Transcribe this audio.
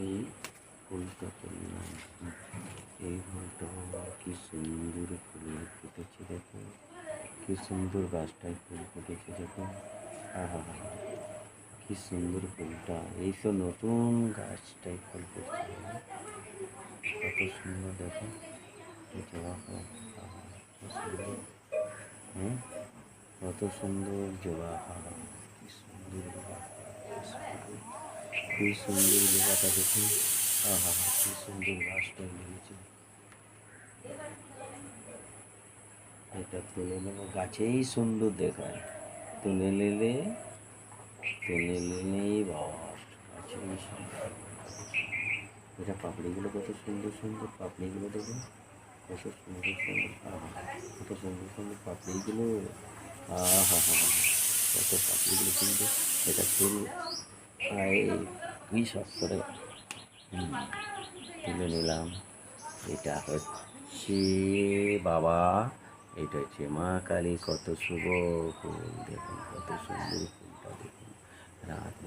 এই ফুলটা তুললাম। এই ফুলটা কি সুন্দর ফুল ফুটেছে দেখো, কি সুন্দর গাছটায় ফুল ফুটেছে দেখো। আহা, কি সুন্দর ফুলটা, এই তো নতুন গাছটায় ফুল ফুটছে, কত সুন্দর দেখো। জবা ফুল, আহা, কত সুন্দর। হ্যাঁ, কত সুন্দর জবা, আহা, কি সুন্দর জবা, কি সুন্দর জবাটা দেখুন। আহা, কি সুন্দর গাছটা লেগেছে। এটা তুলে নেবো, গাছেই সুন্দর দেখায়, তুলে নিলে বাবা, গাছেই সুন্দর। এটা পাপড়িগুলো কত সুন্দর সুন্দর, পাপড়িগুলো দেখুন কত সুন্দর সুন্দর, আহা, কত সুন্দর সুন্দর পাপড়িগুলো। আহা হা হা, কত পাপড়িগুলো সুন্দর। এটা ফুল কি সব করে তুলে নিলাম। এটা হচ্ছে বাবা, এটা হচ্ছে মা কালী, কত শুভ ফুল দেখুন, কত সুন্দর ফুলটা দেখুন। রাত